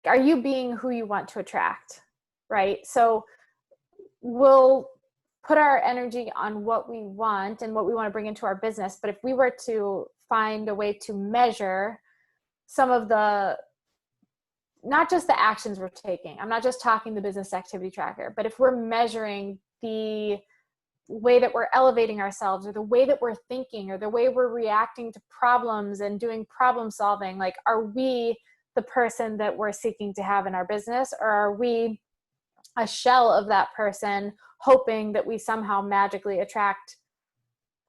are you being who you want to attract, right? So we'll put our energy on what we want and what we want to bring into our business. But if we were to find a way to measure some of the, not just the actions we're taking, I'm not just talking the business activity tracker, but if we're measuring the way that we're elevating ourselves, or the way that we're thinking, or the way we're reacting to problems and doing problem solving, like, are we the person that we're seeking to have in our business, or are we a shell of that person, hoping that we somehow magically attract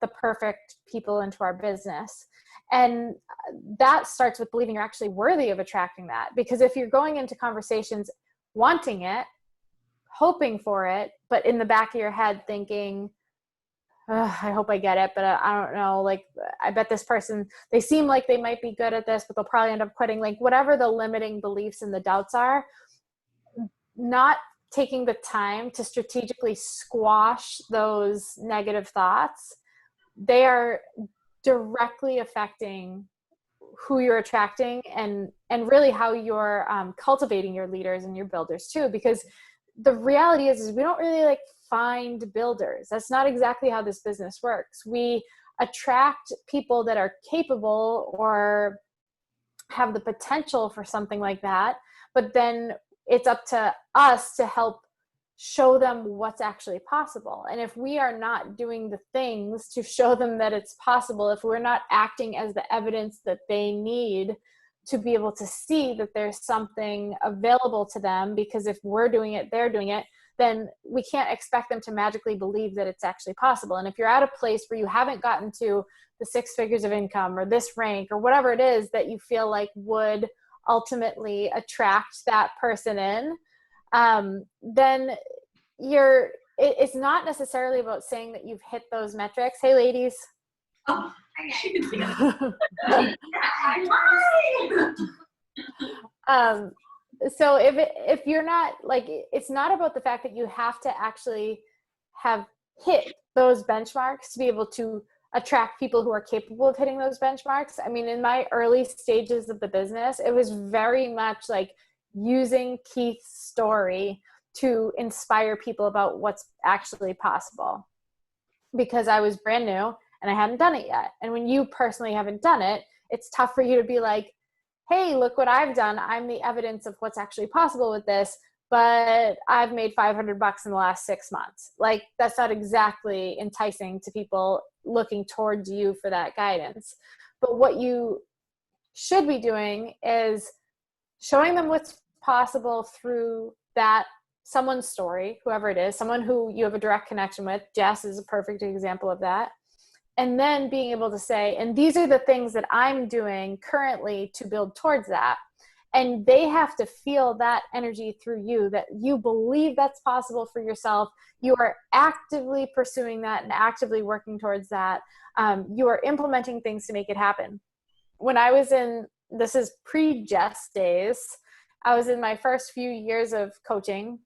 the perfect people into our business? And that starts with believing you're actually worthy of attracting that. Because if you're going into conversations wanting it, hoping for it, but in the back of your head thinking, I hope I get it, but I don't know, like, I bet this person, they seem like they might be good at this, but they'll probably end up quitting, like, whatever the limiting beliefs and the doubts are, not taking the time to strategically squash those negative thoughts, they are directly affecting who you're attracting, and really how you're cultivating your leaders and your builders too. Because the reality is we don't really like find builders. That's not exactly how this business works. We attract people that are capable or have the potential for something like that, but then it's up to us to help show them what's actually possible. And if we are not doing the things to show them that it's possible, if we're not acting as the evidence that they need to be able to see that there's something available to them, because if we're doing it, they're doing it, then we can't expect them to magically believe that it's actually possible. And if you're at a place where you haven't gotten to the 6 figures of income, or this rank, or whatever it is that you feel like would ultimately attract that person in, then it's not necessarily about saying that you've hit those metrics. Hey, ladies. Oh, hi. So if you're not, like, it's not about the fact that you have to actually have hit those benchmarks to be able to attract people who are capable of hitting those benchmarks. I mean, in my early stages of the business, it was very much like using Keith's story to inspire people about what's actually possible, because I was brand new and I hadn't done it yet. And when you personally haven't done it, it's tough for you to be like, hey, look what I've done. I'm the evidence of what's actually possible with this, but I've made $500 in the last 6 months. Like, that's not exactly enticing to people looking towards you for that guidance. But what you should be doing is showing them what's possible through that someone's story, whoever it is, someone who you have a direct connection with. Jess is a perfect example of that. And then being able to say, and these are the things that I'm doing currently to build towards that. And they have to feel that energy through you, that you believe that's possible for yourself. You are actively pursuing that and actively working towards that. You are implementing things to make it happen. When I was this is pre-Jess days, I was in my first few years of coaching,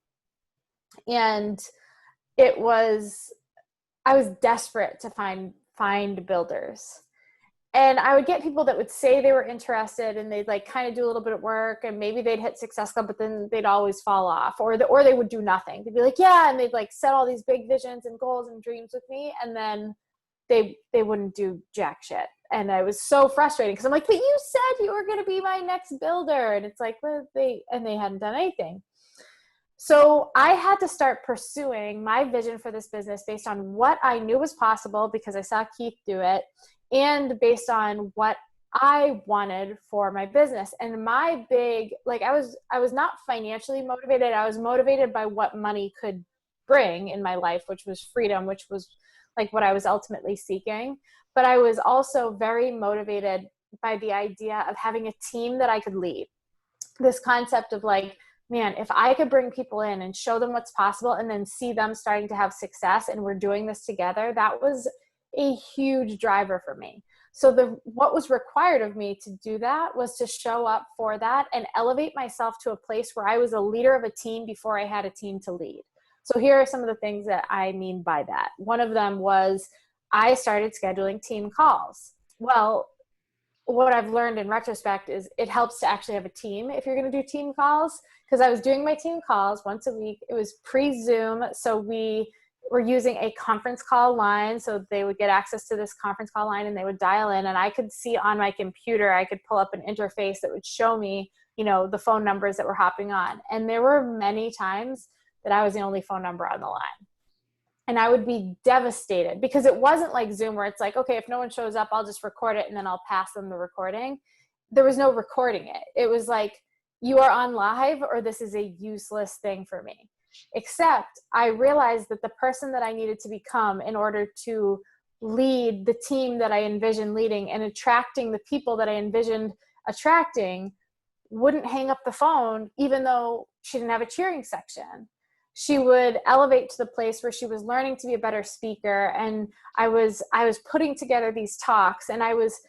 and I was desperate to find builders. And I would get people that would say they were interested, and they'd like kind of do a little bit of work, and maybe they'd hit Success Club, but then they'd always fall off, or they would do nothing. They'd be like, yeah, and they'd like set all these big visions and goals and dreams with me, and then they wouldn't do jack shit. And I was so frustrating, because I'm like, but you said you were going to be my next builder. And it's like, well, they hadn't done anything. So I had to start pursuing my vision for this business based on what I knew was possible, because I saw Keith do it, and based on what I wanted for my business. And my big, like, I was not financially motivated. I was motivated by what money could bring in my life, which was freedom, which was like what I was ultimately seeking. But I was also very motivated by the idea of having a team that I could lead. This concept of like, man, if I could bring people in and show them what's possible, and then see them starting to have success, and we're doing this together, that was a huge driver for me. So what was required of me to do that was to show up for that and elevate myself to a place where I was a leader of a team before I had a team to lead. So here are some of the things that I mean by that. One of them was I started scheduling team calls. Well, what I've learned in retrospect is it helps to actually have a team if you're going to do team calls. Because I was doing my team calls once a week. It was pre-Zoom, so we were using a conference call line. So they would get access to this conference call line and they would dial in, and I could see on my computer, I could pull up an interface that would show me, you know, the phone numbers that were hopping on. And there were many times that I was the only phone number on the line. And I would be devastated because it wasn't like Zoom where it's like, okay, if no one shows up, I'll just record it and then I'll pass them the recording. There was no recording it. It was like, you are on live or this is a useless thing for me. Except I realized that the person that I needed to become in order to lead the team that I envisioned leading and attracting the people that I envisioned attracting wouldn't hang up the phone, even though she didn't have a cheering section. She would elevate to the place where she was learning to be a better speaker. And I was putting together these talks, and I was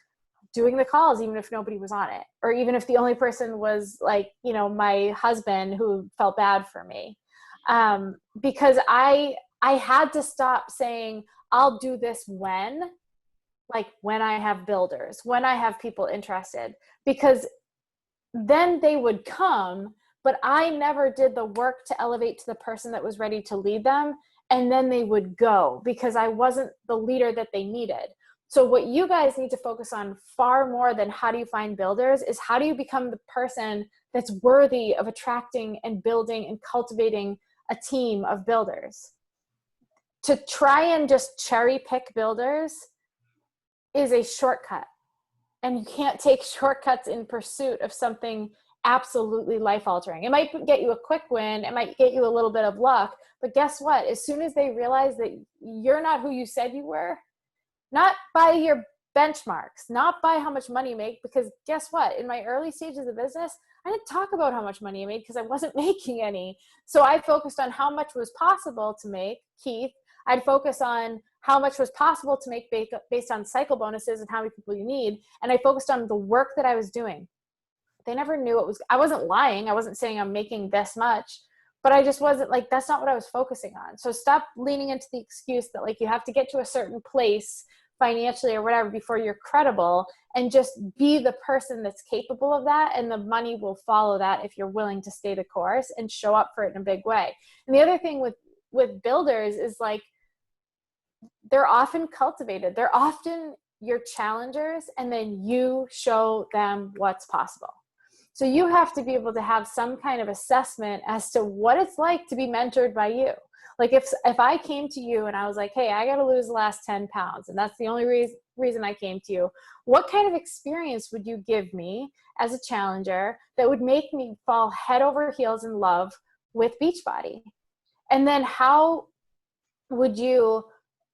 doing the calls, even if nobody was on it, or even if the only person was like, you know, my husband who felt bad for me. Because I had to stop saying, I'll do this when I have builders, when I have people interested, because then they would come, but I never did the work to elevate to the person that was ready to lead them. And then they would go because I wasn't the leader that they needed. So what you guys need to focus on far more than how do you find builders is how do you become the person that's worthy of attracting and building and cultivating a team of builders. To try and just cherry pick builders is a shortcut. And you can't take shortcuts in pursuit of something absolutely life-altering. It might get you a quick win. It might get you a little bit of luck. But guess what? As soon as they realize that you're not who you said you were, not by your benchmarks, not by how much money you make, because guess what? In my early stages of business, I didn't talk about how much money I made because I wasn't making any. So I focused on how much was possible to make, Keith. I'd focus on how much was possible to make based on cycle bonuses and how many people you need. And I focused on the work that I was doing. They never knew it was, I wasn't lying. I wasn't saying I'm making this much, but I just wasn't like, that's not what I was focusing on. So stop leaning into the excuse that like you have to get to a certain place financially or whatever before you're credible, and just be the person that's capable of that. And the money will follow that if you're willing to stay the course and show up for it in a big way. And the other thing with builders is like, they're often cultivated. They're often your challengers, and then you show them what's possible. So you have to be able to have some kind of assessment as to what it's like to be mentored by you. Like if I came to you and I was like, hey, I got to lose the last 10 pounds, and that's the only reason I came to you, what kind of experience would you give me as a challenger that would make me fall head over heels in love with Beachbody? And then how would you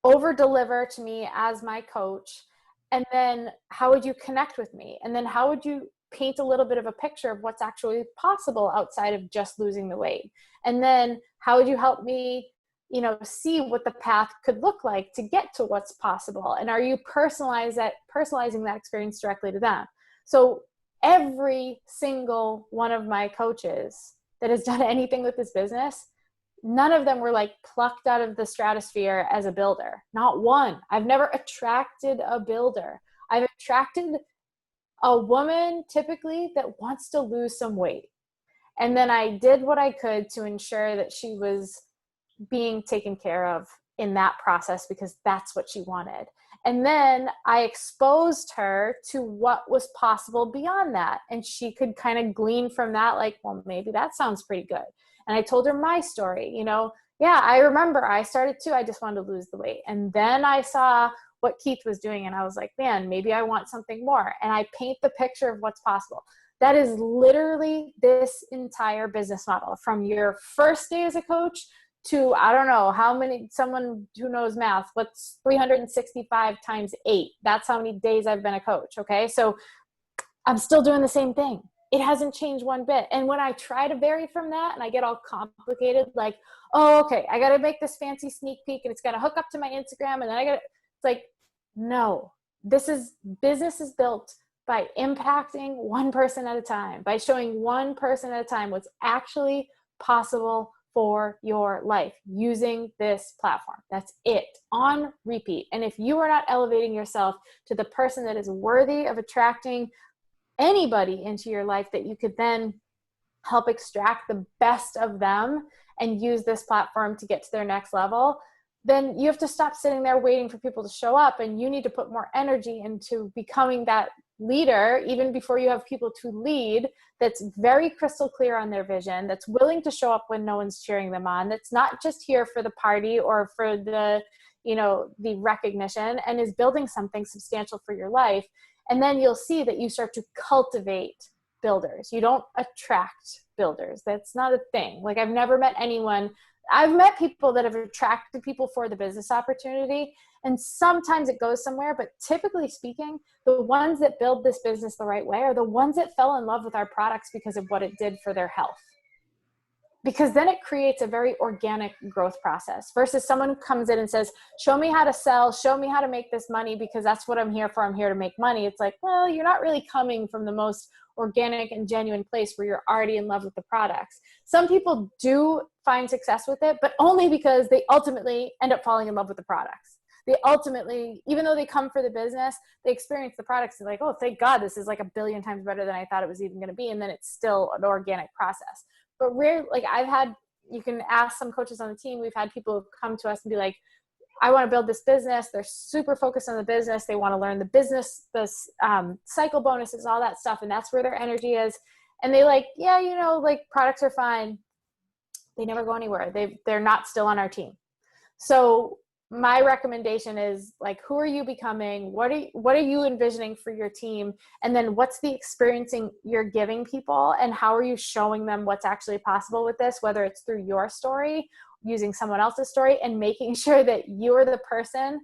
over deliver to me as my coach? And then how would you connect with me? And then how would you paint a little bit of a picture of what's actually possible outside of just losing the weight? And then how would you help me, you know, see what the path could look like to get to what's possible? And are you personalizing that experience directly to them? So every single one of my coaches that has done anything with this business, none of them were like plucked out of the stratosphere as a builder. Not one. I've never attracted a builder. I've attracted a woman typically that wants to lose some weight. And then I did what I could to ensure that she was being taken care of in that process because that's what she wanted. And then I exposed her to what was possible beyond that. And she could kind of glean from that, like, well, maybe that sounds pretty good. And I told her my story, you know, yeah, I remember I started too. I just wanted to lose the weight. And then I saw what Keith was doing and I was like, man, maybe I want something more. And I paint the picture of what's possible. That is literally this entire business model, from your first day as a coach to, I don't know how many, someone who knows math, what's 365 times 8? That's how many days I've been a coach. Okay. So I'm still doing the same thing. It hasn't changed one bit. And when I try to vary from that and I get all complicated, like, oh, okay, I got to make this fancy sneak peek and it's got to hook up to my Instagram. And then it's like, no, business is built by impacting one person at a time, by showing one person at a time what's actually possible for your life using this platform. That's it, on repeat. And if you are not elevating yourself to the person that is worthy of attracting anybody into your life that you could then help extract the best of them and use this platform to get to their next level, then you have to stop sitting there waiting for people to show up, and you need to put more energy into becoming that leader even before you have people to lead, that's very crystal clear on their vision, that's willing to show up when no one's cheering them on, that's not just here for the party or for the, you know, the recognition, and is building something substantial for your life. And then you'll see that you start to cultivate builders. You don't attract builders. That's not a thing. Like, I've never met anyone. I've met people that have attracted people for the business opportunity, and sometimes it goes somewhere, but typically speaking, the ones that build this business the right way are the ones that fell in love with our products because of what it did for their health. Because then it creates a very organic growth process versus someone who comes in and says, show me how to sell, show me how to make this money because that's what I'm here for. I'm here to make money. It's like, well, you're not really coming from the most organic and genuine place where you're already in love with the products. Some people do find success with it, but only because they ultimately end up falling in love with the products. They ultimately, even though they come for the business, they experience the products and like, oh, thank God, this is like a billion times better than I thought it was even going to be. And then it's still an organic process. But like I've had, you can ask some coaches on the team, we've had people come to us and be like, I want to build this business. They're super focused on the business. They want to learn the business, this cycle bonuses, all that stuff. And that's where their energy is. And they like, yeah, you know, like products are fine. They never go anywhere. They're not still on our team. So my recommendation is like, who are you becoming? What are you envisioning for your team? And then what's the experiencing you're giving people, and how are you showing them what's actually possible with this, whether it's through your story, using someone else's story, and making sure that you're the person,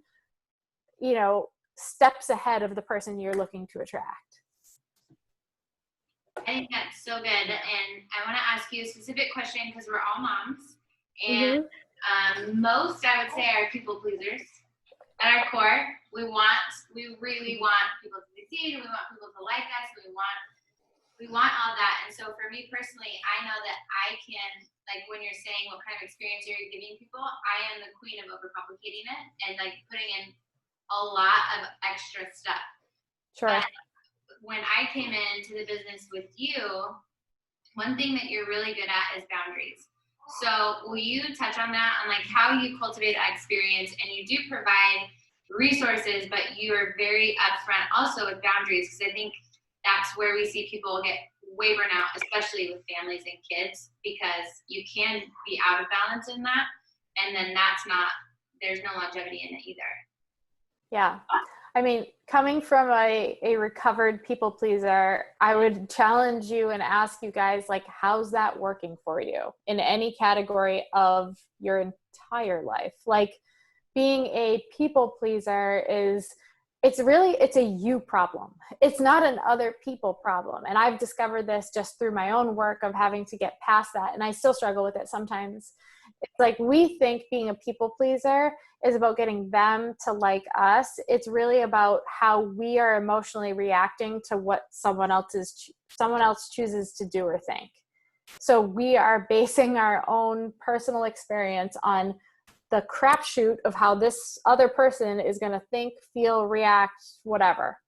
you know, steps ahead of the person you're looking to attract. I think that's so good. And I want to ask you a specific question because we're all moms. And most, I would say, are people pleasers. At our core, we really want people to succeed. We want people to like us. We want all that. And so for me personally, I know that I can, like when you're saying what kind of experience you're giving people, I am the queen of overcomplicating it and like putting in a lot of extra stuff. Sure. But when I came into the business with you, one thing that you're really good at is boundaries. So will you touch on that, on like how you cultivate that experience, and you do provide resources, but you are very upfront also with boundaries, because I think that's where we see people get way burnt out, especially with families and kids, because you can be out of balance in that, and then there's no longevity in it either. Yeah. I mean, coming from a recovered people pleaser, I would challenge you and ask you guys, like, how's that working for you in any category of your entire life? Like, being a people pleaser it's a you problem. It's not an other people problem. And I've discovered this just through my own work of having to get past that. And I still struggle with it sometimes. It's like, we think being a people pleaser is about getting them to like us. It's really about how we are emotionally reacting to what someone else chooses to do or think. So we are basing our own personal experience on the crapshoot of how this other person is going to think, feel, react, whatever.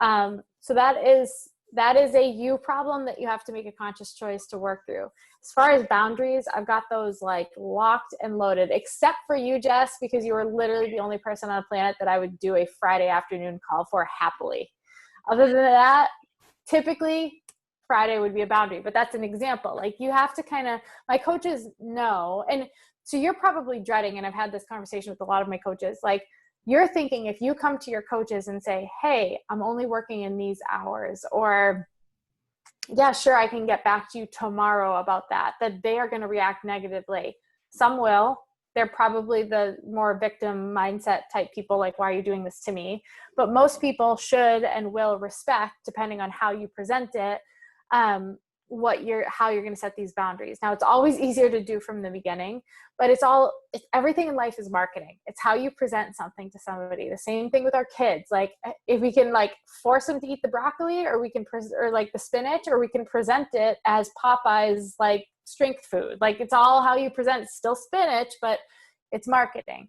So that is a you problem that you have to make a conscious choice to work through. As far as boundaries, I've got those like locked and loaded, except for you, Jess, because you are literally the only person on the planet that I would do a Friday afternoon call for happily. Other than that, typically Friday would be a boundary, but that's an example. Like, you have to kind of, my coaches know, and so you're probably dreading, and I've had this conversation with a lot of my coaches, like, you're thinking if you come to your coaches and say, hey, I'm only working in these hours, or yeah, sure, I can get back to you tomorrow about that they are going to react negatively. Some will. They're probably the more victim mindset type people, like, why are you doing this to me? But most people should and will respect, depending on how you present it, how you're going to set these boundaries. Now, it's always easier to do from the beginning, but everything in life is marketing. It's how you present something to somebody. The same thing with our kids. Like, if we can like force them to eat the broccoli, or we can or like the spinach, or we can present it as Popeye's like strength food. Like it's all how you present. It's still spinach, but it's marketing.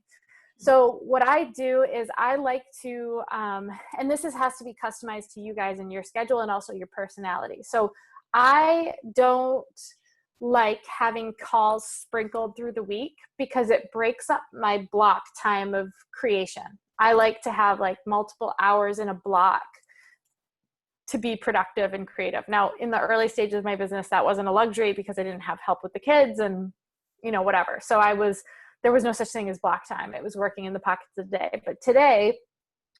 So what I do is I like to, and has to be customized to you guys and your schedule and also your personality. So I don't like having calls sprinkled through the week because it breaks up my block time of creation. I like to have like multiple hours in a block to be productive and creative. Now, in the early stages of my business, that wasn't a luxury because I didn't have help with the kids and, whatever. So there was no such thing as block time. It was working in the pockets of the day. But today,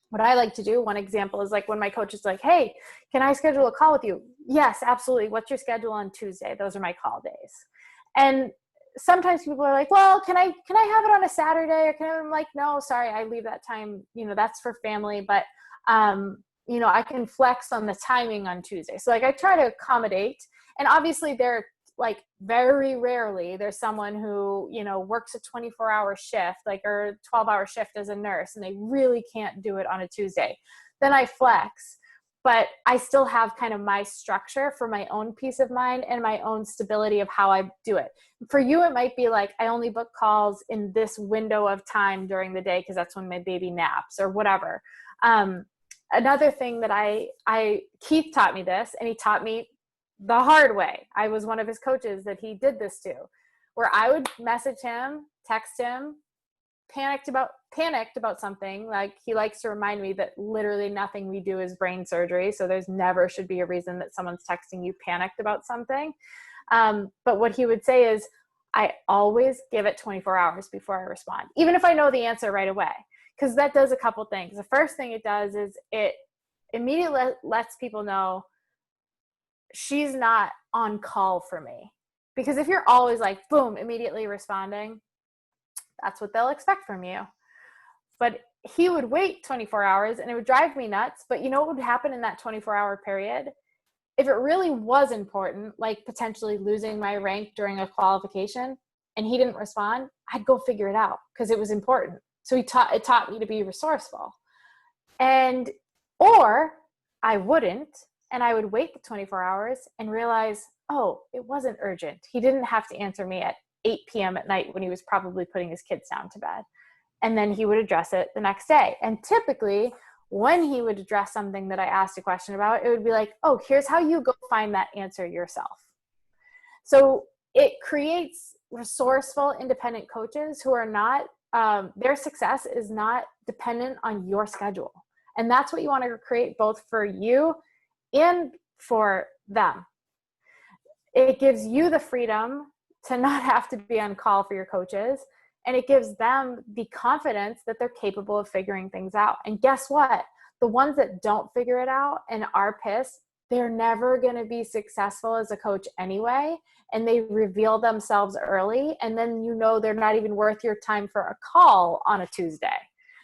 what I like to do, one example is like when my coach is like, hey, can I schedule a call with you? Yes, absolutely. What's your schedule on Tuesday? Those are my call days. And sometimes people are like, well, can I have it on a Saturday? Or I'm like, no, sorry, I leave that time, that's for family. But, I can flex on the timing on Tuesday. So like I try to accommodate, and obviously they're like very rarely there's someone who, works a 24-hour shift, like or 12-hour shift as a nurse, and they really can't do it on a Tuesday. Then I flex, but I still have kind of my structure for my own peace of mind and my own stability of how I do it. For you, it might be like, I only book calls in this window of time during the day because that's when my baby naps or whatever. Another thing that Keith taught me this, and he taught me the hard way. I was one of his coaches that he did this to, where I would message him, text him, panicked about something. Like he likes to remind me that literally nothing we do is brain surgery. So there's never should be a reason that someone's texting you panicked about something. But what he would say is, I always give it 24 hours before I respond, even if I know the answer right away. Because that does a couple things. The first thing it does is it immediately lets people know she's not on call for me. Because if you're always like, boom, immediately responding, that's what they'll expect from you. But he would wait 24 hours and it would drive me nuts. But you know what would happen in that 24-hour period? If it really was important, like potentially losing my rank during a qualification, and he didn't respond, I'd go figure it out because it was important. So it taught me to be resourceful. Or I wouldn't, and I would wait the 24 hours and realize, oh, it wasn't urgent. He didn't have to answer me at 8 p.m. at night when he was probably putting his kids down to bed. And then he would address it the next day. And typically when he would address something that I asked a question about, it would be like, oh, here's how you go find that answer yourself. So it creates resourceful, independent coaches who are not, their success is not dependent on your schedule. And that's what you want to create both for you and for them. It gives you the freedom to not have to be on call for your coaches. And it gives them the confidence that they're capable of figuring things out. And guess what? The ones that don't figure it out and are pissed, they're never going to be successful as a coach anyway. And they reveal themselves early. And then they're not even worth your time for a call on a Tuesday.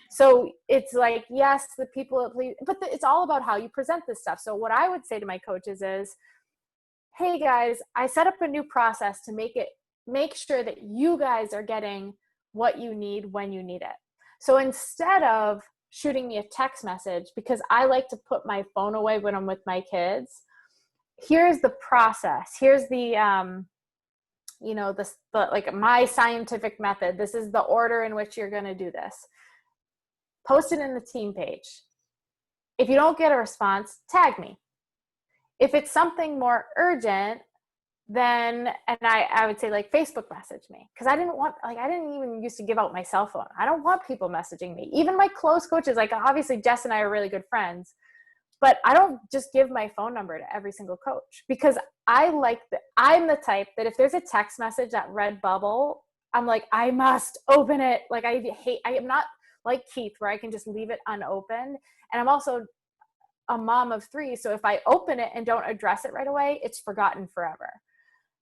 So it's like, yes, the people that please, but it's all about how you present this stuff. So what I would say to my coaches is, hey guys, I set up a new process to make sure that you guys are getting what you need when you need it. So instead of shooting me a text message, because I like to put my phone away when I'm with my kids, here's the process. Here's the, like my scientific method. This is the order in which you're going to do this. Post it in the team page. If you don't get a response, tag me. If it's something more urgent, then, and I would say like Facebook message me, because I didn't even used to give out my cell phone. I don't want people messaging me. Even my close coaches, like obviously Jess and I are really good friends, but I don't just give my phone number to every single coach, because I'm the type that if there's a text message, that red bubble, I'm like, I must open it. Like I am not like Keith where I can just leave it unopened. And I'm also a mom of 3. So if I open it and don't address it right away, it's forgotten forever.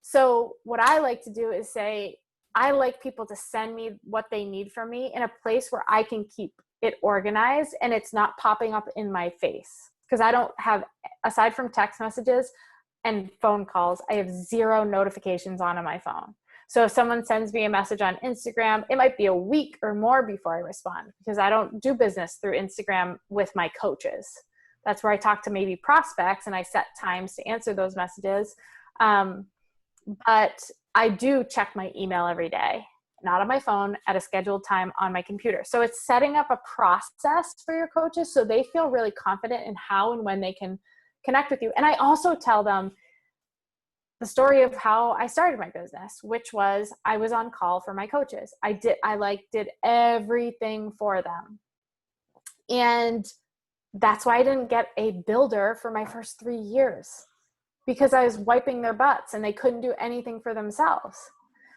So what I like to do is say, I like people to send me what they need from me in a place where I can keep it organized and it's not popping up in my face. Because I don't have, aside from text messages and phone calls, I have 0 notifications on my phone. So if someone sends me a message on Instagram, it might be a week or more before I respond, because I don't do business through Instagram with my coaches. That's where I talk to maybe prospects and I set times to answer those messages. but I do check my email every day, not on my phone, at a scheduled time on my computer. So it's setting up a process for your coaches so they feel really confident in how and when they can connect with you. And I also tell them the story of how I started my business, which was I was on call for my coaches. I did everything for them. And that's why I didn't get a builder for my first 3 years, because I was wiping their butts and they couldn't do anything for themselves.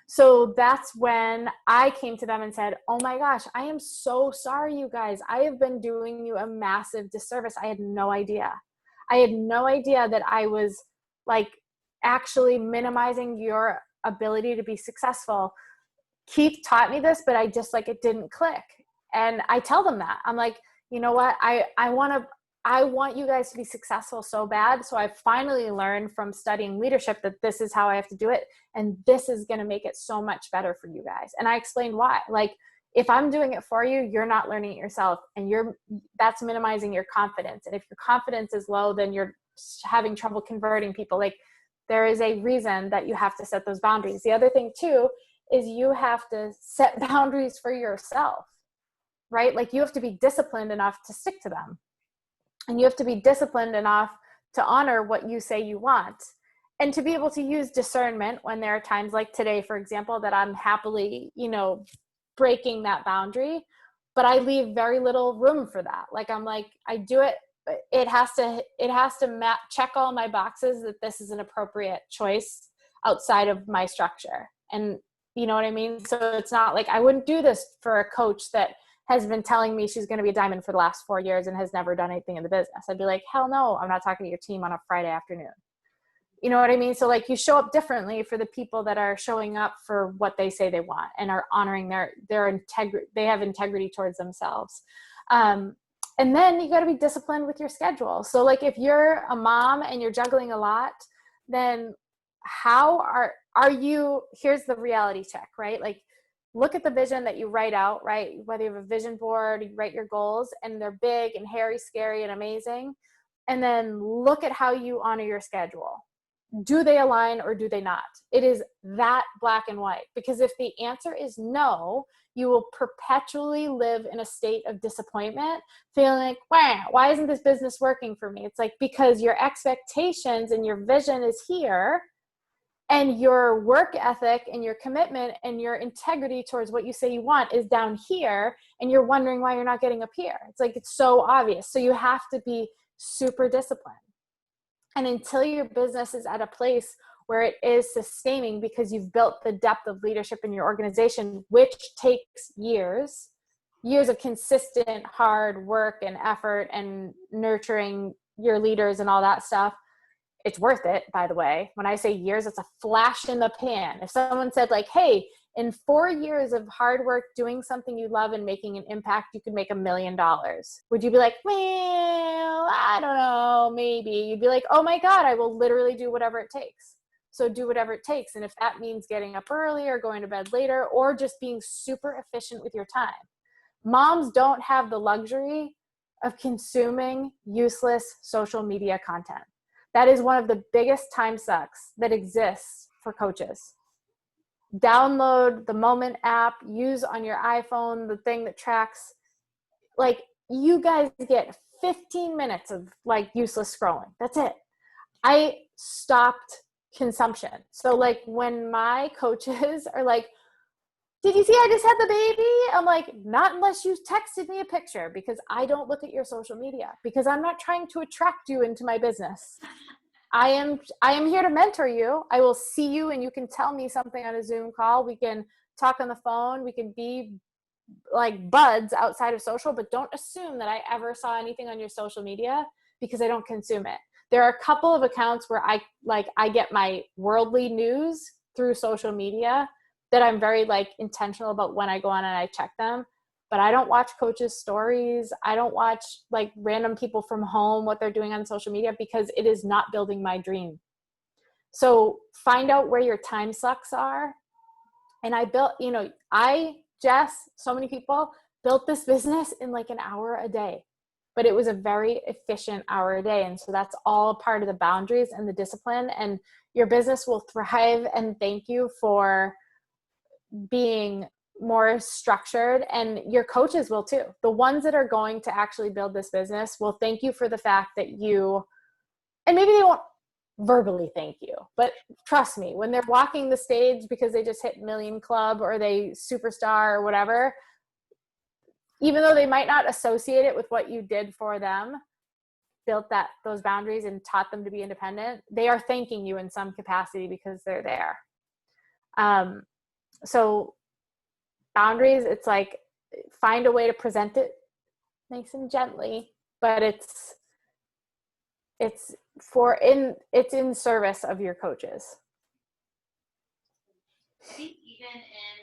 So that's when I came to them and said, oh my gosh, I am so sorry, you guys. I have been doing you a massive disservice. I had no idea. I had no idea that I was like actually minimizing your ability to be successful. Keith taught me this, but I just like, it didn't click. And I tell them that. I'm like, you know what? I want you guys to be successful so bad. So I finally learned from studying leadership that this is how I have to do it. And this is going to make it so much better for you guys. And I explained why. Like, if I'm doing it for you, you're not learning it yourself. And that's minimizing your confidence. And if your confidence is low, then you're having trouble converting people. Like, there is a reason that you have to set those boundaries. The other thing too, is you have to set boundaries for yourself, right? Like, you have to be disciplined enough to stick to them. And you have to be disciplined enough to honor what you say you want, and to be able to use discernment when there are times like today, for example, that I'm happily, breaking that boundary, but I leave very little room for that. Like, I'm like, I do it. It has to check all my boxes that this is an appropriate choice outside of my structure. And you know what I mean? So it's not like I wouldn't do this for a coach that has been telling me she's going to be a diamond for the last 4 years and has never done anything in the business. I'd be like, hell no, I'm not talking to your team on a Friday afternoon. You know what I mean? So like, you show up differently for the people that are showing up for what they say they want and are honoring their integrity. They have integrity towards themselves. And then you got to be disciplined with your schedule. So like, if you're a mom and you're juggling a lot, then how are you, here's the reality check, right? Like, look at the vision that you write out, right? Whether you have a vision board, you write your goals and they're big and hairy, scary, and amazing. And then look at how you honor your schedule. Do they align or do they not? It is that black and white. Because if the answer is no, you will perpetually live in a state of disappointment, feeling like, wow, why isn't this business working for me? It's like, because your expectations and your vision is here, and your work ethic and your commitment and your integrity towards what you say you want is down here, and you're wondering why you're not getting up here. It's like, it's so obvious. So you have to be super disciplined. And until your business is at a place where it is sustaining, because you've built the depth of leadership in your organization, which takes years of consistent hard work and effort and nurturing your leaders and all that stuff, it's worth it, by the way. When I say years, it's a flash in the pan. If someone said like, hey, in 4 years of hard work doing something you love and making an impact, you could make $1 million. Would you be like, well, I don't know, maybe? You'd be like, oh my God, I will literally do whatever it takes. So do whatever it takes. And if that means getting up early or going to bed later, or just being super efficient with your time. Moms don't have the luxury of consuming useless social media content. That is one of the biggest time sucks that exists for coaches. Download the Moment app, use on your iPhone the thing that tracks. Like, you guys get 15 minutes of like useless scrolling. That's it. I stopped consumption. So like, when my coaches are like, did you see I just had the baby? I'm like, not unless you texted me a picture, because I don't look at your social media, because I'm not trying to attract you into my business. I am here to mentor you. I will see you and you can tell me something on a Zoom call. We can talk on the phone. We can be like buds outside of social, but don't assume that I ever saw anything on your social media, because I don't consume it. There are a couple of accounts where I get my worldly news through social media that I'm very like intentional about when I go on and I check them. But I don't watch coaches' stories. I don't watch like random people from home, what they're doing on social media, because it is not building my dream. So find out where your time sucks are. And Jess, so many people built this business in like an hour a day. but it was a very efficient hour a day. And so that's all part of the boundaries and the discipline, and your business will thrive and thank you for being more structured, and your coaches will too. The ones that are going to actually build this business will thank you for the fact that you, and maybe they won't verbally thank you, but trust me, when they're walking the stage because they just hit Million Club or they superstar or whatever, even though they might not associate it with what you did for them, built those boundaries and taught them to be independent, they are thanking you in some capacity because they're there. So boundaries, it's like, find a way to present it nice and gently, but it's in service of your coaches. I think even in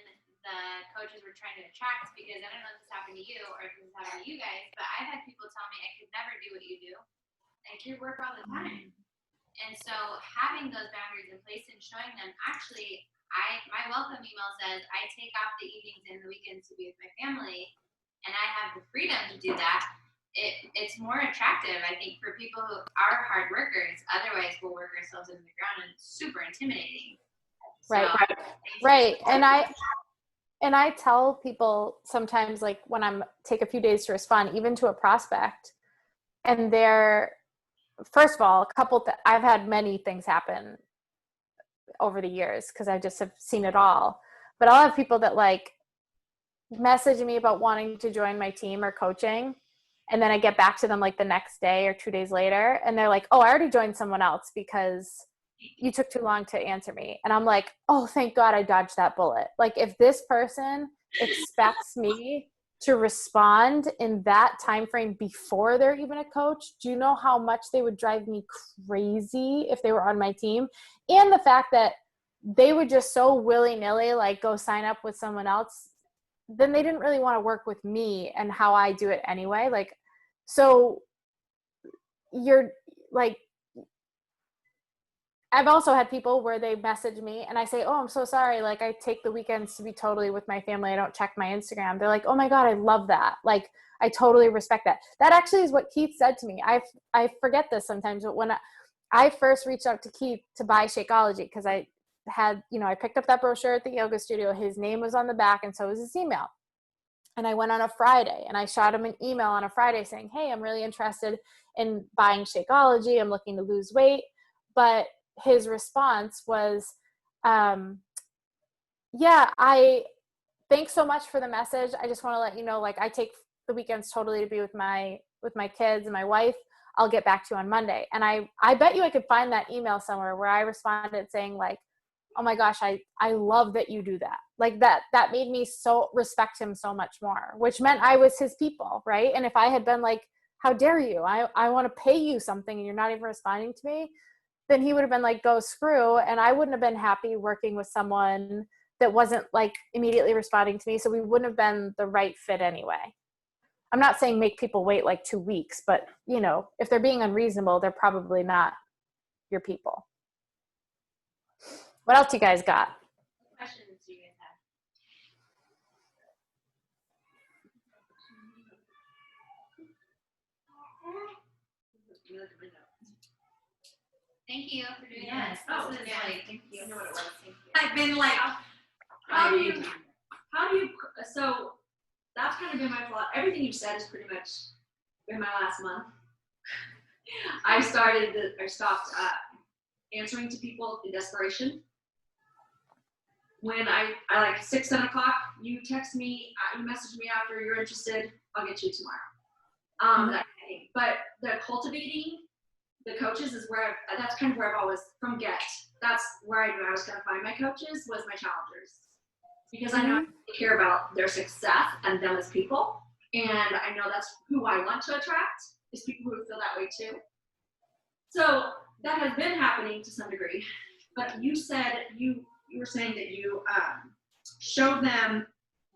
the coaches we're trying to attract, because I don't know if this happened to you or if this happened to you guys, but I've had people tell me I could never do what you do. Like, you work all the time. And so having those boundaries in place and showing them, actually, my welcome email says I take off the evenings and the weekends to be with my family, and I have the freedom to do that. It's more attractive, I think, for people who are hard workers. Otherwise, we'll work ourselves into the ground, and it's super intimidating. Right. And I tell people sometimes, like, when take a few days to respond, even to a prospect, and first of all, I've had many things happen over the years because I just have seen it all. But I'll have people that like message me about wanting to join my team or coaching, and then I get back to them like the next day or 2 days later, and they're like, oh, I already joined someone else because you took too long to answer me. And I'm like, oh, thank God I dodged that bullet. Like, if this person expects me to respond in that time frame before they're even a coach, do you know how much they would drive me crazy if they were on my team? And the fact that they would just so willy-nilly like go sign up with someone else, then they didn't really want to work with me and how I do it anyway. Like, so you're like, I've also had people where they message me and I say, oh, I'm so sorry. Like, I take the weekends to be totally with my family. I don't check my Instagram. They're like, oh my God, I love that. Like, I totally respect that. That actually is what Keith said to me. I forget this sometimes, but when I first reached out to Keith to buy Shakeology, because I had, I picked up that brochure at the yoga studio. His name was on the back, and so was his email. And I went on a Friday and I shot him an email on a Friday saying, hey, I'm really interested in buying Shakeology. I'm looking to lose weight. But his response was, thanks so much for the message. I just want to let you know, like, I take the weekends totally to be with my kids and my wife. I'll get back to you on Monday. And I bet you I could find that email somewhere where I responded saying like, oh my gosh, I love that you do that. Like, that made me so respect him so much more, which meant I was his people. Right. And if I had been like, how dare you, I want to pay you something and you're not even responding to me, then he would have been like, go screw. And I wouldn't have been happy working with someone that wasn't like immediately responding to me. So we wouldn't have been the right fit anyway. I'm not saying make people wait like 2 weeks, but if they're being unreasonable, they're probably not your people. What else you guys got? What questions do you guys have? Thank you for doing Yes. this. Oh, This is yeah. like, Thank you. I know what it was. Thank you. I've been like, how do you, so that's kind of been my plot. Everything you've said is pretty much been my last month. I stopped answering to people in desperation. When I like 6, 7 o'clock, you text me, you message me after you're interested, I'll get you tomorrow. That kind of thing. But the cultivating the coaches is that's kind of where I've always, from get, that's where I knew I was going to find my coaches, was my challengers. Because I know I care about their success and them as people. And I know that's who I want to attract, is people who feel that way too. So that has been happening to some degree. But you said, you were saying that you show them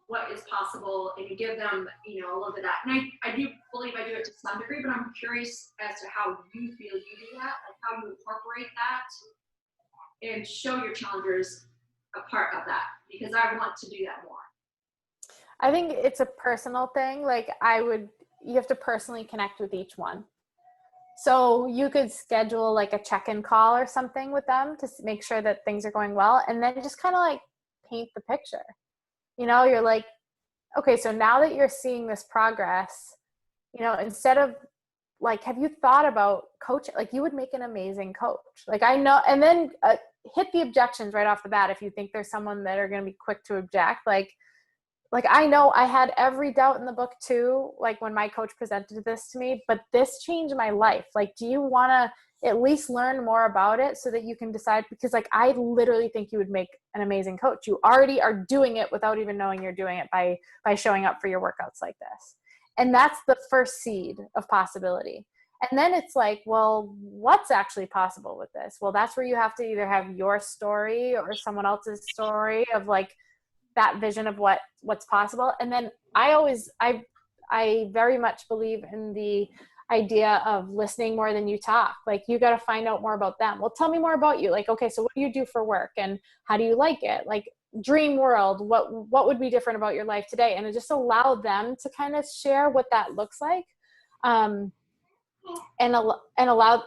what is possible and you give them, a little bit of that. And I do believe I do it to some degree, but I'm curious as to how you feel you do that, like how you incorporate that and show your challengers a part of that, because I want to do that more. I think it's a personal thing. Like, I would you have to personally connect with each one. So you could schedule like a check-in call or something with them to make sure that things are going well, and then just kind of like paint the picture. You know, you're like, okay, so now that you're seeing this progress, you know, instead of like, have you thought about coaching? Like, you would make an amazing coach. Like, I know, and then hit the objections right off the bat. If you think there's someone that are going to be quick to object, like I know I had every doubt in the book too, like when my coach presented this to me, but this changed my life. Like, do you want to at least learn more about it so that you can decide? Because like, I literally think you would make an amazing coach. You already are doing it without even knowing you're doing it by showing up for your workouts like this. And that's the first seed of possibility. And then it's like, well, what's actually possible with this? Well, that's where you have to either have your story or someone else's story of like that vision of what's possible. And then I very much believe in the idea of listening more than you talk. Like, you got to find out more about them. Well, tell me more about you. Like, okay, so what do you do for work and how do you like it? Like, dream world, what would be different about your life today? And it just allow them to kind of share what that looks like. And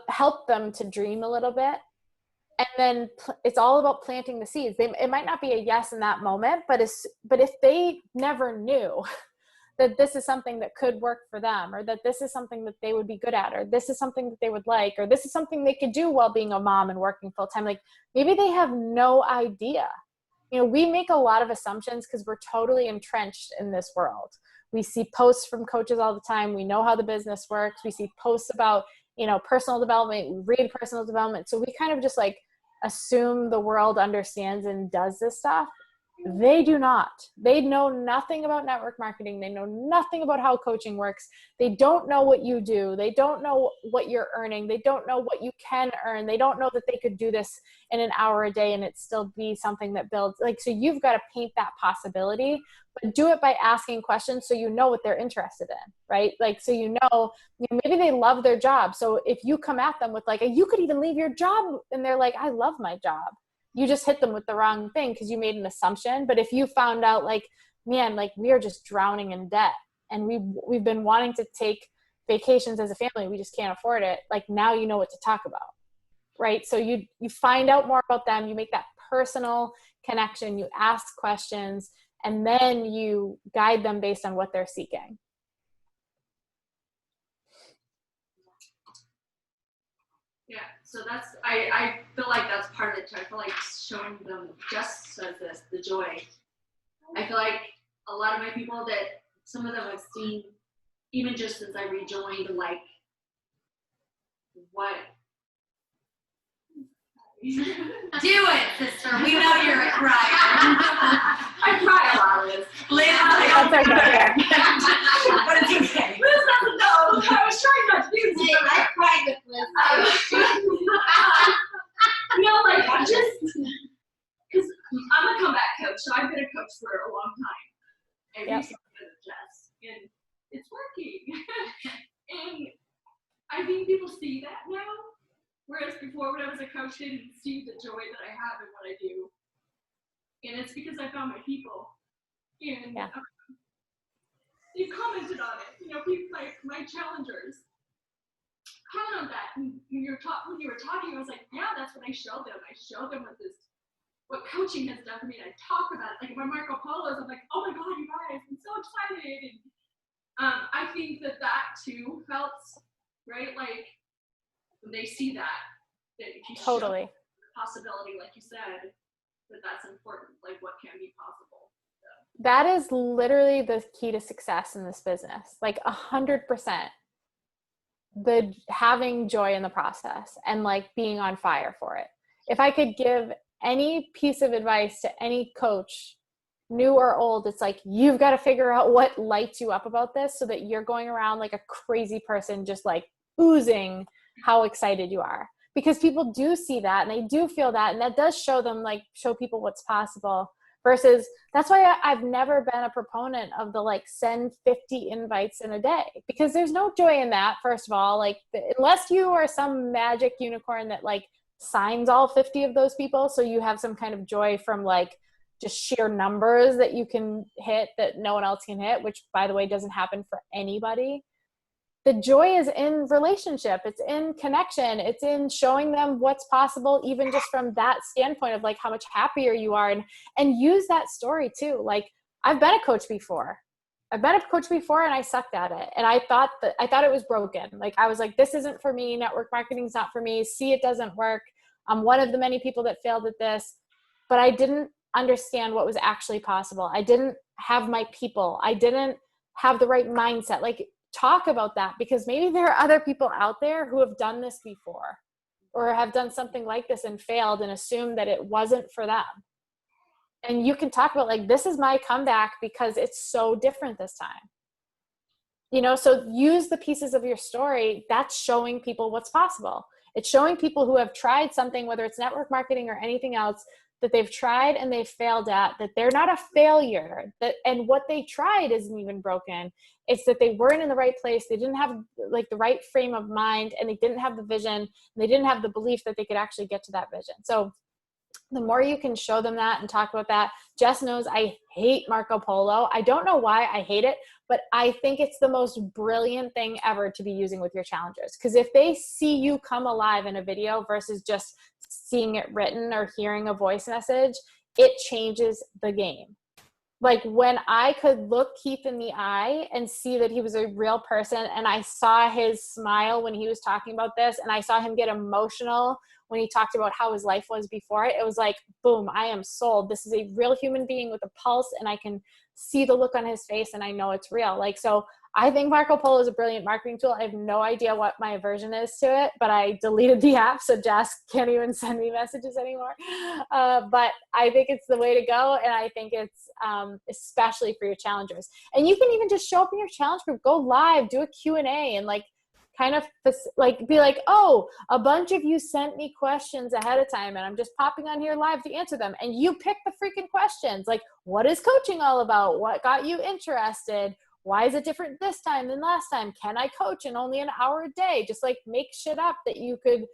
help them to dream a little bit. And then it's all about planting the seeds. It might not be a yes in that moment, but if they never knew that this is something that could work for them, or that this is something that they would be good at, or this is something that they would like, or this is something they could do while being a mom and working full time, like maybe they have no idea. You know, we make a lot of assumptions because we're totally entrenched in this world. We see posts from coaches all the time. We know how the business works. We see posts about, you know, personal development. We read personal development. So we kind of just like assume the world understands and does this stuff. They do not. They know nothing about network marketing. They know nothing about how coaching works. They don't know what you do. They don't know what you're earning. They don't know what you can earn. They don't know that they could do this in an hour a day and it still be something that builds. Like, so you've got to paint that possibility, but do it by asking questions so you know what they're interested in, right? Like, so you know, maybe they love their job. So if you come at them with like, you could even leave your job, and they're like, I love my job. You just hit them with the wrong thing because you made an assumption. But if you found out like, man, like we are just drowning in debt and we've been wanting to take vacations as a family, we just can't afford it. Like, now you know what to talk about, right? So you find out more about them, you make that personal connection, you ask questions, and then you guide them based on what they're seeking. Yeah, so that's, I feel like that's part of it too. I feel like showing them just says this, the joy. I feel like a lot of my people that some of them I've seen, even just since I rejoined, like what? Do it, sister. We know you're a crier. I cry a lot of this. That's okay. But it's okay. Liz doesn't know. I was trying not to do this. I cried with Liz. No, like I'm just, because I'm a comeback coach, so I've been a coach for a long time. And recently with Jess, and it's working. And I think people see that now, whereas before when I was a coach, they didn't see the joy that I have in what I do. And it's because I found my people. And you commented on it. You know, people like my challengers comment on that. And when you were talking, I was like, yeah, that's what I show them. I show them what coaching has done for me. And I talk about it. Like my Marco Polos, I'm like, oh my God, you guys, I'm so excited. And I think that too helps, right? Like when they see that if you Totally. show the possibility, like you said, that's important. Like what can be possible. So. That is literally the key to success in this business. Like 100%. The having joy in the process and like being on fire for it. If I could give any piece of advice to any coach, new or old, it's like, you've got to figure out what lights you up about this so that you're going around like a crazy person, just like oozing how excited you are, because people do see that and they do feel that. And that does show people what's possible. Versus that's why I've never been a proponent of the like send 50 invites in a day, because there's no joy in that. First of all, like unless you are some magic unicorn that like signs all 50 of those people. So you have some kind of joy from like just sheer numbers that you can hit that no one else can hit, which by the way, doesn't happen for anybody. the joy is in relationship. It's in connection. It's in showing them what's possible, even just from that standpoint of like how much happier you are, and use that story too. Like, I've been a coach before. And I sucked at it. And I thought it was broken. Like, I was like, this isn't for me. Network marketing's not for me. See, it doesn't work. I'm one of the many people that failed at this, but I didn't understand what was actually possible. I didn't have my people. I didn't have the right mindset. Like, talk about that, because maybe there are other people out there who have done this before or have done something like this and failed and assumed that it wasn't for them. And you can talk about like, this is my comeback because it's so different this time. You know, so use the pieces of your story. That's showing people what's possible. It's showing people who have tried something, whether it's network marketing or anything else, that they've tried and they've failed at, that they're not a failure, that, and what they tried isn't even broken. It's that they weren't in the right place. They didn't have like the right frame of mind, and they didn't have the vision, and they didn't have the belief that they could actually get to that vision. So the more you can show them that and talk about that. Jess knows I hate Marco Polo. I don't know why I hate it, but I think it's the most brilliant thing ever to be using with your challengers. Because if they see you come alive in a video versus just seeing it written or hearing a voice message, it changes the game. Like, when I could look Keith in the eye and see that he was a real person, and I saw his smile when he was talking about this, and I saw him get emotional when he talked about how his life was before it, it was like, boom, I am sold. This is a real human being with a pulse, and I can see the look on his face, and I know it's real. Like, so I think Marco Polo is a brilliant marketing tool. I have no idea what my aversion is to it, but I deleted the app, so Jess can't even send me messages anymore. But I think it's the way to go, and I think it's especially for your challengers. And you can even just show up in your challenge group, go live, do a Q&A, and like kind of like be like, oh, a bunch of you sent me questions ahead of time, and I'm just popping on here live to answer them. And you pick the freaking questions. Like, what is coaching all about? What got you interested? Why is it different this time than last time? Can I coach in only an hour a day? Just like make shit up that you could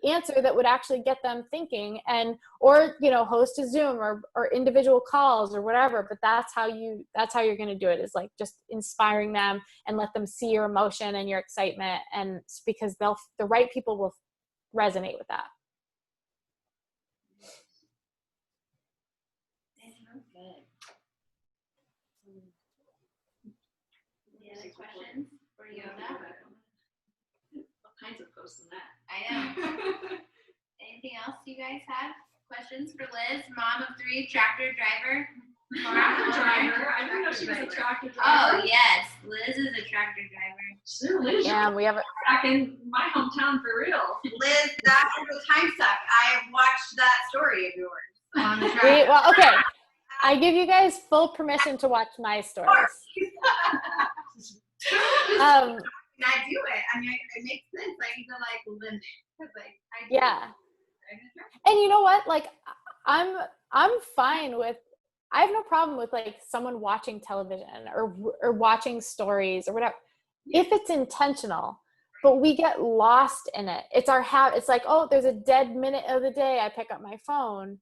answer that would actually get them thinking, and, or, you know, host a Zoom or individual calls or whatever. But that's how you're going to do it, is like just inspiring them and let them see your emotion and your excitement. And because the right people will resonate with that. Any other questions for Yoda? All kinds of posts in that. I know. Anything else you guys have? Questions for Liz, mom of 3, tractor driver? Tractor driver. I didn't know she was a tractor driver. Oh yes, Liz is a tractor driver. Sure, Liz. Yeah, we have it back in my hometown for real. Liz, that is a time suck. I have watched that story of yours on the tractor. well, okay. I give you guys full permission to watch my stories. I do it. I mean, it makes sense. I need to like limit, because like Yeah. And you know what? Like, I'm fine with, I have no problem with like someone watching television or watching stories or whatever, if it's intentional. But we get lost in it. It's our habit. It's like, oh, there's a dead minute of the day. I pick up my phone.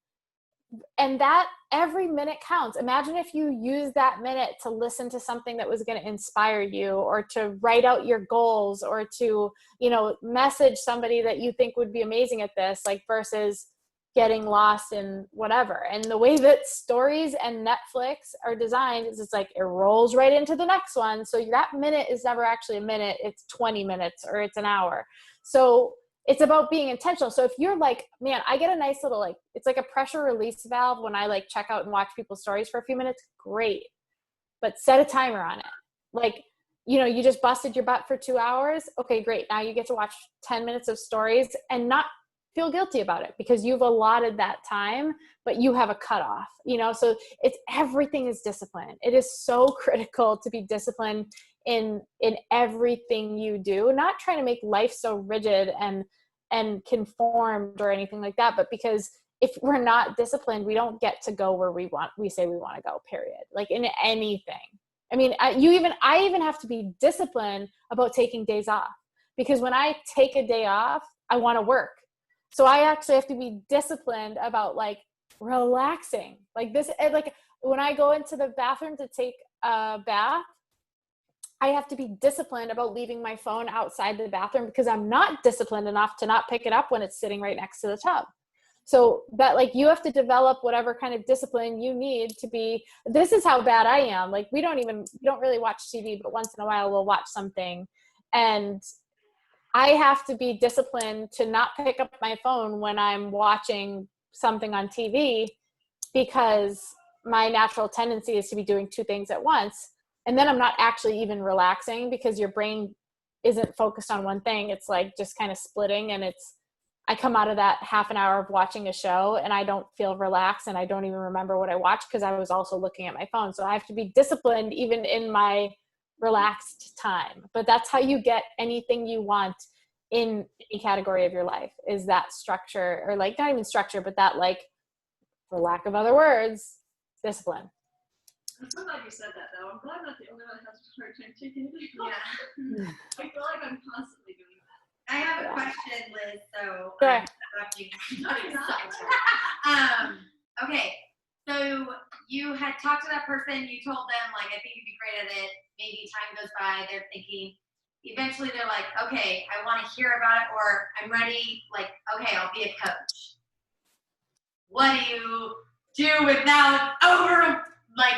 And that every minute counts. Imagine if you use that minute to listen to something that was going to inspire you, or to write out your goals, or to, you know, message somebody that you think would be amazing at this, like, versus getting lost in whatever. And the way that stories and Netflix are designed is it's like it rolls right into the next one. So that minute is never actually a minute. It's 20 minutes or it's an hour. So it's about being intentional. So if you're like, man, I get a nice little, like, it's like a pressure release valve when I like check out and watch people's stories for a few minutes, great. But set a timer on it. Like, you know, you just busted your butt for 2 hours. Okay, great. Now you get to watch 10 minutes of stories and not feel guilty about it, because you've allotted that time, but you have a cutoff, you know? So it's, everything is discipline. It is so critical to be disciplined in everything you do, not trying to make life so rigid and conformed or anything like that, but because if we're not disciplined, we don't get to go where we say we want to go, period. Like in anything. I mean, I even have to be disciplined about taking days off, because when I take a day off, I want to work. So I actually have to be disciplined about like relaxing. Like this, like when I go into the bathroom to take a bath, I have to be disciplined about leaving my phone outside the bathroom because I'm not disciplined enough to not pick it up when it's sitting right next to the tub. So that, like, you have to develop whatever kind of discipline you need to be, this is how bad I am. Like, we don't really watch TV, but once in a while we'll watch something. And I have to be disciplined to not pick up my phone when I'm watching something on TV, because my natural tendency is to be doing two things at once. And then I'm not actually even relaxing because your brain isn't focused on one thing. It's like just kind of splitting, and I come out of that half an hour of watching a show and I don't feel relaxed and I don't even remember what I watched because I was also looking at my phone. So I have to be disciplined even in my relaxed time. But that's how you get anything you want in any category of your life, is that structure, or like not even structure, but that, like, for lack of other words, discipline. I'm so glad you said that, though. I'm glad I'm not the only one that has a hard time taking it. Yeah. I feel like I'm constantly doing that. I have a question, Liz. So Sure. Okay. So you had talked to that person. You told them, like, I think you'd be great at it. Maybe time goes by. They're thinking. Eventually, they're like, okay, I want to hear about it, or I'm ready. Like, okay, I'll be a coach. What do you do without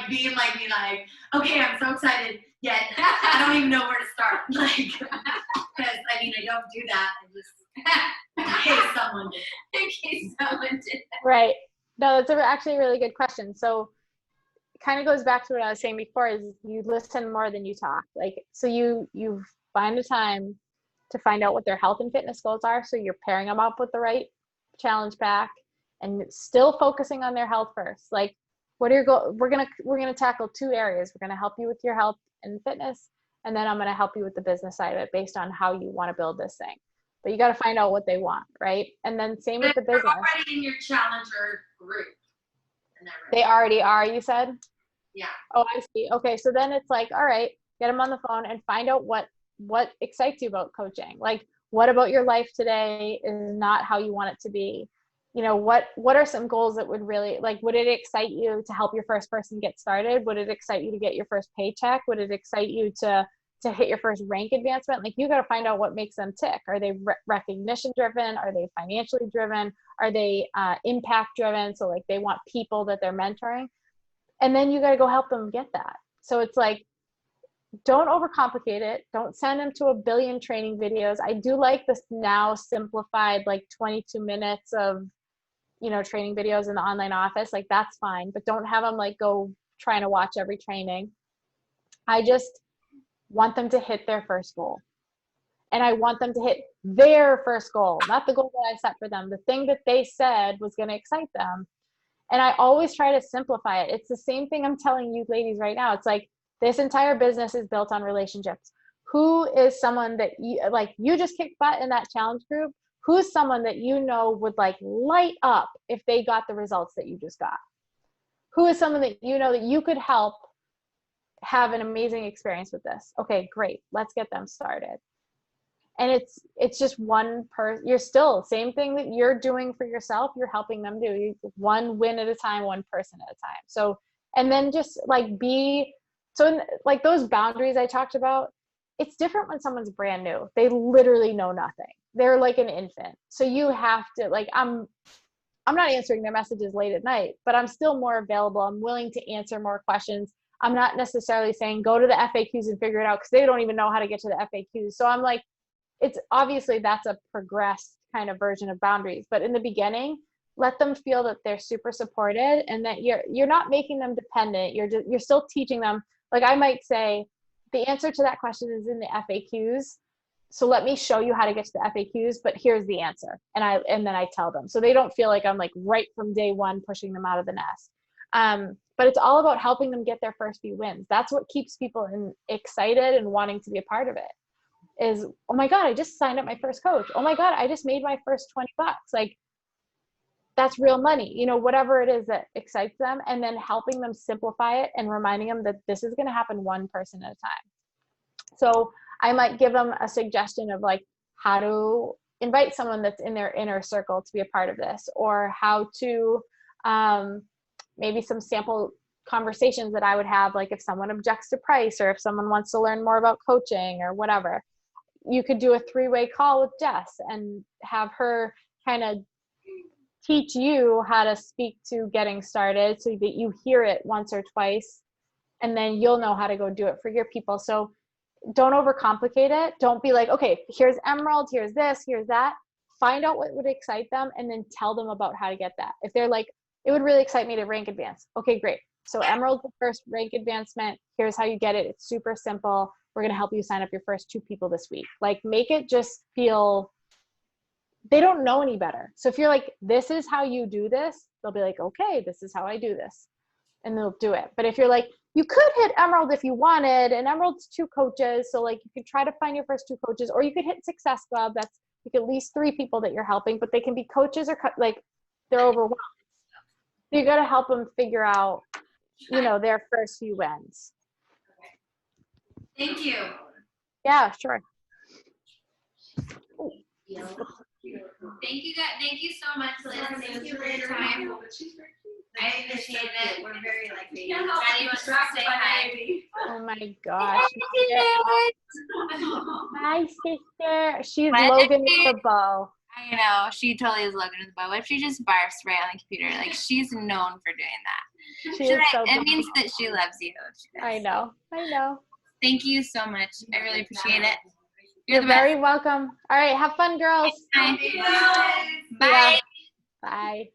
being like, okay, I'm so excited, yet I don't even know where to start. Like, because I don't do that. I just, in case someone did. Right. No, that's actually a really good question. So it kind of goes back to what I was saying before, is you listen more than you talk. Like, so you find a time to find out what their health and fitness goals are. So you're pairing them up with the right challenge pack and still focusing on their health first. Like, what are your goals? We're going to tackle two areas. We're going to help you with your health and fitness. And then I'm going to help you with the business side of it based on how you want to build this thing. But you got to find out what they want, right? And then same with the business. They're already in your challenger group. They already are, you said? Yeah. Oh, I see. Okay. So then it's like, all right, get them on the phone and find out what excites you about coaching. Like, what about your life today is not how you want it to be? What are some goals that would really, like, would it excite you to help your first person get started? Would it excite you to get your first paycheck? Would it excite you to hit your first rank advancement? Like, you got to find out what makes them tick. Are they recognition driven? Are they financially driven? Are they impact driven? So like, they want people that they're mentoring, and then you got to go help them get that. So it's like, don't overcomplicate it. Don't send them to a billion training videos. I do like this now simplified, like 22 minutes of, training videos in the online office. Like, that's fine, but don't have them like go trying to watch every training. I just want them to hit their first goal. And I want them to hit their first goal, not the goal that I set for them, the thing that they said was going to excite them. And I always try to simplify it. It's the same thing I'm telling you ladies right now. It's like, this entire business is built on relationships. Who is someone that you just kicked butt in that challenge group? Who's someone that would like light up if they got the results that you just got? Who is someone that that you could help have an amazing experience with this? Okay, great. Let's get them started. And it's just one person. You're still, same thing that you're doing for yourself, you're helping them do. One win at a time, one person at a time. So, and then just like like those boundaries I talked about, it's different when someone's brand new. They literally know nothing. They're like an infant. So you have to, like, I'm not answering their messages late at night, but I'm still more available. I'm willing to answer more questions. I'm not necessarily saying go to the FAQs and figure it out, because they don't even know how to get to the FAQs. So I'm like, it's obviously that's a progressed kind of version of boundaries. But in the beginning, let them feel that they're super supported and that you're not making them dependent. You're still teaching them. Like, I might say, the answer to that question is in the FAQs. So let me show you how to get to the FAQs, but here's the answer. And then I tell them. So they don't feel like I'm like right from day one pushing them out of the nest. But it's all about helping them get their first few wins. That's what keeps people excited and wanting to be a part of it. Is, oh my God, I just signed up my first coach. Oh my God, I just made my first $20. Like, that's real money, whatever it is that excites them, and then helping them simplify it and reminding them that this is going to happen one person at a time. So I might give them a suggestion of like how to invite someone that's in their inner circle to be a part of this, or how to maybe some sample conversations that I would have, like if someone objects to price or if someone wants to learn more about coaching or whatever, you could do a 3-way call with Jess and have her kind of teach you how to speak to getting started so that you hear it once or twice, and then you'll know how to go do it for your people. So don't overcomplicate it. Don't be like, okay, here's Emerald, here's this, here's that. Find out what would excite them and then tell them about how to get that. If they're like, it would really excite me to rank advance. Okay, great. So Emerald's the first rank advancement. Here's how you get it. It's super simple. We're going to help you sign up your first 2 people this week. Like, make it just feel, they don't know any better. So if you're like, this is how you do this, they'll be like, okay, this is how I do this. And they'll do it. But if you're like, you could hit Emerald if you wanted, and Emerald's 2 coaches. So like, you could try to find your first 2 coaches, or you could hit Success Club. That's like at least 3 people that you're helping, but they can be coaches or like they're overwhelmed. So you got to help them figure out, you know, their first few wins. Thank you. Yeah, sure. Thank you guys. Thank you so much, Liz. Thank you for your time. I appreciate it. We're very like baby. Maddie wants to say hi. Oh my gosh. Hi, sister. She's What? Logan with the bow. I know. She totally is Logan with the bow. What if she just barfs right on the computer? Like, she's known for doing that. She is so It good. means that she loves you. I know. I know. Thank you so much. I really appreciate it. You're the best. very welcome. All right. Have fun, girls. Bye. Yeah. Bye. Bye.